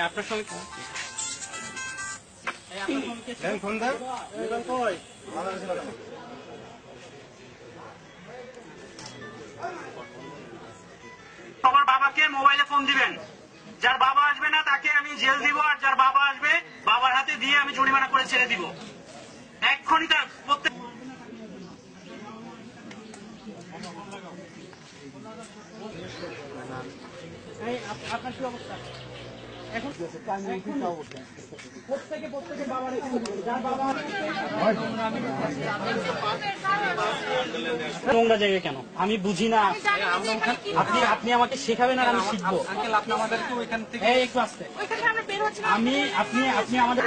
আপনার সঙ্গে সবার বাবাকে মোবাইলে ফোন দিবেন। যার বাবা আসবে না তাকে আমি জেল দিব, আর যার বাবা আসবে বাবার হাতে দিয়ে আমি জরিমানা করে ছেড়ে দিব। এক্ষুনি তার প্রত্যেক আপনার কি অবস্থা এখন? প্রত্যেকে বাবার যার বাবা নোংরা জায়গায় কেন আমি বুঝি না। আপনি আমাকে শেখাবেন আর আমি শিখবো। আপনি আমাদেরকে ওইখান থেকে একটু আসতে আপনি আমাদের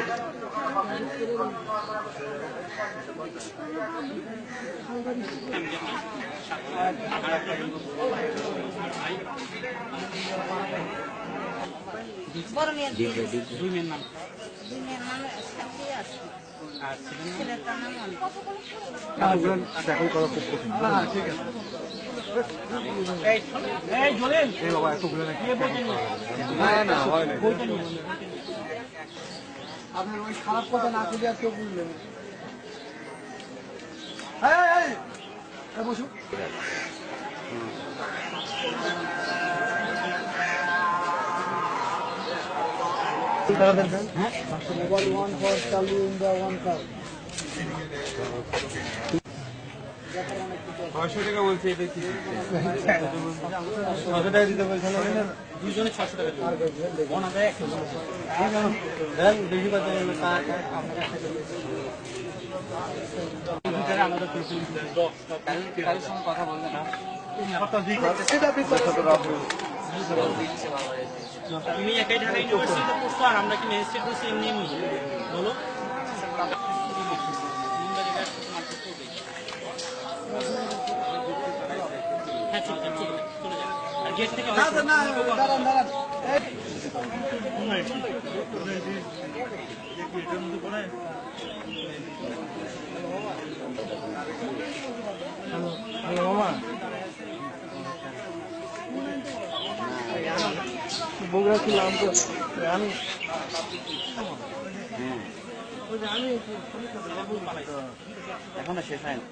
দুই মেয়ের নাম আপনার ওই খারাপ কথা না খুঁজে আর কেউ বুঝলেন বসুন। মোবাইল 1 for চালু in the 1 car 600 টাকা বলছে। এটা কি 600 টাকা দিতে বলছেন না? দুজনে 600 টাকা দিবেন। ওনাদের 100 দেন বেশি কথা বললে ভিতরে আমাদের কারোর সঙ্গে কথা বলবে না। তুমি একাই ঢাকা ইউনিভার্সিটিতে পড়ছো আর আমরা কি ম্যাজিস্ট্রেট করছি এমনি এমনি বলো? হ্যাঁ চলে যান আর গেট থেকে হ্যালো মামা বগুড়া ছিলাম তো আমি এখনো শেষ হয় না।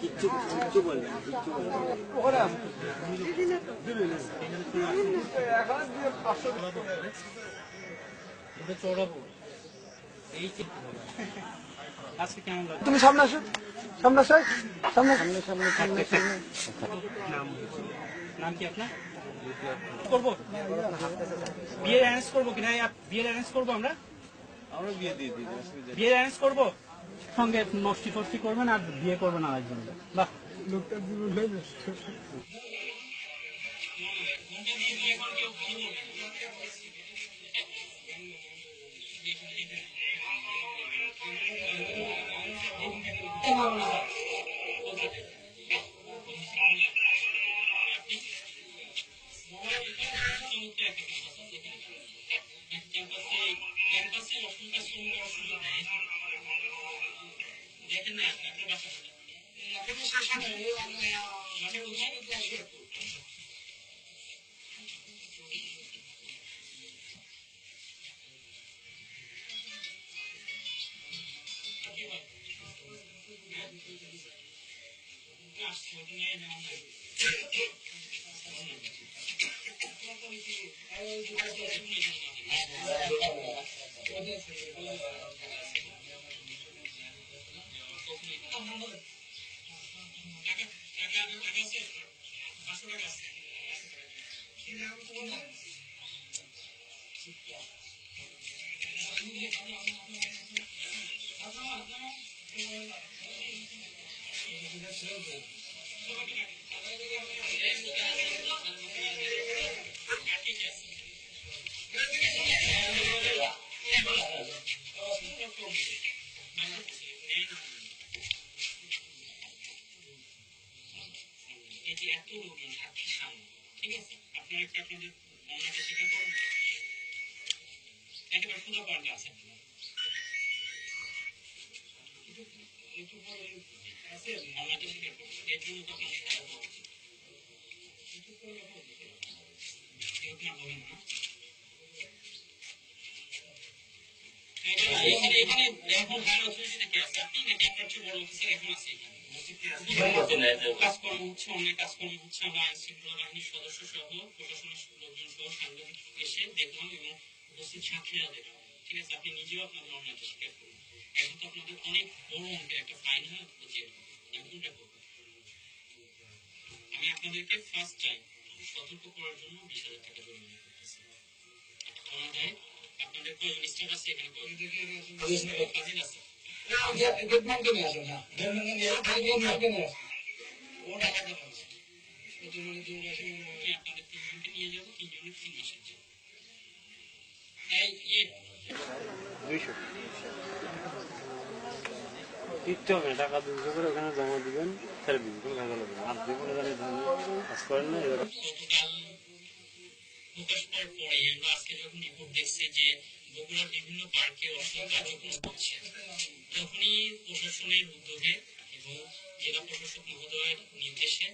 কিচ্ছু বলবেন তুমি সামনে আসো, সামনে আসো, সামনে সামনে সামনে সামনে। নাম কি আপনার? করবো বিয়ে অ্যারেঞ্জ করবো কিনা? বিয়ে অ্যারেঞ্জ করবো আমরা বিয়ে দিয়ে দিই। বিয়ে অ্যারেঞ্জ করবো সঙ্গে নষ্টি ফষ্টি করবেন আর বিয়ে করবেন আরেকজন। বাহ লোকটার জীবন দরকার আছে ভাবনাটা শিখে এর জন্য তো আপনাদের সাহায্য করা উচিত। এরকম আর হবেন না। এখানে এখানে এখন হায়ার অথরিটিতে কে আছে? আপনি নাকি আপনার চেয়ে বড় অফিসার এখন আছে এখানে? কাজকর্ম হচ্ছে, অনেক কাজকর্ম হচ্ছে। আমরা আইন শৃঙ্খলা বাহিনীর সদস্য সহ প্রশাসনের লোকজন সহ সাংবাদিক এসে দেখলাম এবং উপস্থিত সাক্ষীরা দেখলাম। ঠিক আছে, আপনি নিজেও আপনাদের অন্যায়টা স্বীকার করুন। এখন তো আপনাদের অনেক বড় অঙ্কের একটা ফাইন হয় যে আমি কোনটা করবো? আমি আপনাদেরকে ফার্স্ট টাইম সতর্ক করার জন্য 20,000 টাকা জরিমানা করতেছি। আমাদের আপনাদের কয়জন স্টাফ আছে এখানে? কাজিন আছে? আপনি আপনাদের তিনজনকে নিয়ে যাবো, তিনজনের 3 মাসের জন্য। কিচ্ছু হবে না, টাকা 200 করে ওখানে জমা দিবেন, ছেড়ে দিবেন, কোনো ঝামেলা হবে না। আপনি কোনো জানি কাজ করেন না, এবার গতকাল প্রকাশ পাওয়ার পরে আমরা আজকে যখন রিপোর্ট দেখছি যে বগুড়ার বিভিন্ন পার্কে অশ্লীল কার্যক্রম হচ্ছে, তখনই প্রশাসনের উদ্যোগে এবং জেলা প্রশাসক মহোদয়ের নির্দেশে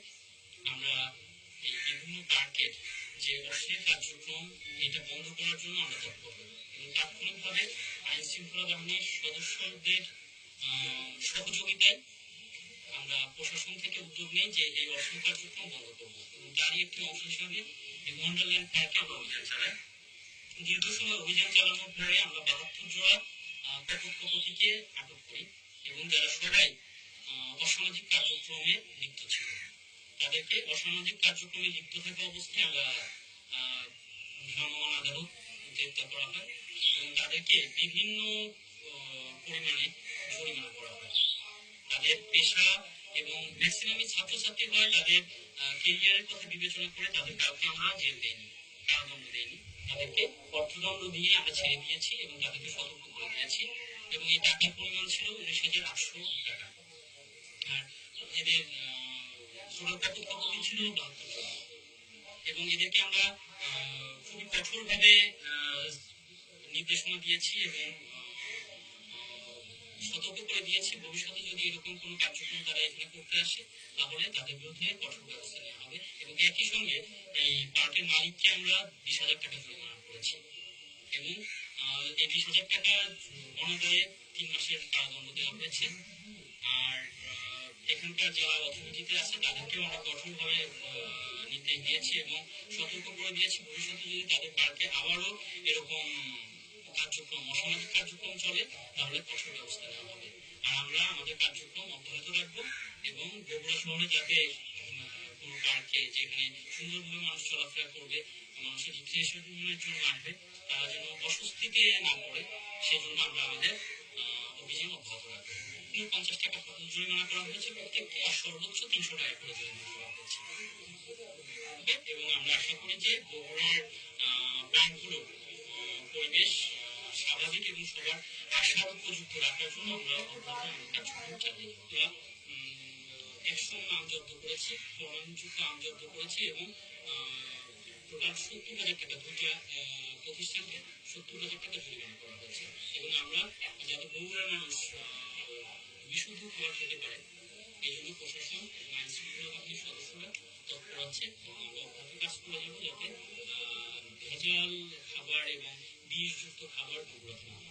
আমরা এই বিভিন্ন পার্কের যে অশ্লীল কার্যক্রম এটা বন্ধ করার জন্য আমরা তৎপর হই এবং তাৎক্ষণিকভাবে আইন শৃঙ্খলা বাহিনীর সদস্যদের সহযোগিতায় আমরা প্রশাসন থেকে উদ্যোগ নেই যে এই অশ্লীল কার্যক্রম বন্ধ করবো এবং তারই একটি অংশ হিসাবে ওয়ান্ডারল্যান্ড পার্কে আমরা অভিযান চালাই। দীর্ঘ সময় অভিযান চালানোর পরে আমরা 72 জোড়া তথ্যপতিকে আটক করি এবং যারা সবাই অসামাজিক কার্যক্রমে লিপ্ত ছিল তাদেরকে অসামাজিক কার্যক্রমে লিপ্ত থাকা অবস্থায় আমরা ভ্রাম্যমাণ আদালত গ্রেপ্তার করা হয় এবং তাদেরকে বিভিন্ন পরিমাণে জরিমানা করা হয়। তাদের পেশা এবং ম্যাক্সিমামই ছাত্রছাত্রী হয়, তাদের কেরিয়ারের কথা বিবেচনা করে তাদের কাউকে আমরা জেল দেইনি, কারাদণ্ড দেইনি, তাদেরকে অর্থদণ্ড দিয়ে আমরা ছেড়ে দিয়েছি এবং তাদেরকে সতর্ক করে দিয়েছি এবং এই টাকার পরিমাণ ছিল 19,800 টাকা। আর এদের তথ্যপতি ছিল 72 জন এবং এদেরকে আমরা খুবই কঠোরভাবে নির্দেশনা দিয়েছি এবং সতর্ক করে দিয়েছি ভবিষ্যতে যদি এরকম কোনো কার্যক্রম তারা এখানে করতে আসে তাহলে তাদের বিরুদ্ধে কঠোর ব্যবস্থা নেওয়া হবে এবং একই সঙ্গে এই পার্কের মালিককে আমরা 20,000 টাকা জরিমানা করেছি এবং এই 20,000 টাকা অনাদায়ে 3 মাসের কারাদণ্ড দেওয়া হয়েছে। আর এখানকার যারা অথরিটিতে আছে তাদেরকেও আমরা কঠোরভাবে নির্দেশ দিয়েছি এবং সতর্ক করে দিয়েছি ভবিষ্যতে যদি তাদের পার্কে আবারও এরকম কার্যক্রম অসামাজিক কার্যক্রম চলে তাহলে কঠোর ব্যবস্থা নেওয়া হবে। আর আমরা আমাদের কার্যক্রম অব্যাহত রাখবো এবং বগুড়া শহরে যাতে কোনো পার্কে যেখানে সুন্দরভাবে মানুষ চলাফেরা করবে, মানুষের রিক্রিয়েশনের জন্য আসবে, তারা যেন অস্বস্তিতে না পড়ে সেজন্য আমরা আমাদের অভিযান অব্যাহত রাখবো। 50 টাকা জরিমানা করা হয়েছে প্রত্যেককে আর সর্বোচ্চ 300 টাকা করে জরিমানা করা হয়েছে এবং আমরা আশা করি যে বগুড়ার পার্কগুলো পরিবেশ স্বাভাবিক এবং সবার আশার উপযুক্ত রাখার জন্য আমরা কার্যক্রম চালিয়ে আমরা 100 নাম জব্দ করেছি, প্রমাণযুক্ত নাম জব্দ করেছি এবং টোটাল 70,000 টাকা দুইটা প্রতিষ্ঠানকে 70,000 টাকা জরিমানা করা হয়েছে এবং আমরা যাতে বগুড়ার মানুষ বিশুদ্ধ খাবার খেতে পারে এই জন্য প্রশাসন এবং আইন শৃঙ্খলা বাহিনীর সদস্যরা তৎপর আছে এবং আমরা অব্যাহত কাজ করে যাবো যাতে ভেজাল খাবার এবং বিষযুক্ত খাবার বগুড়াতে না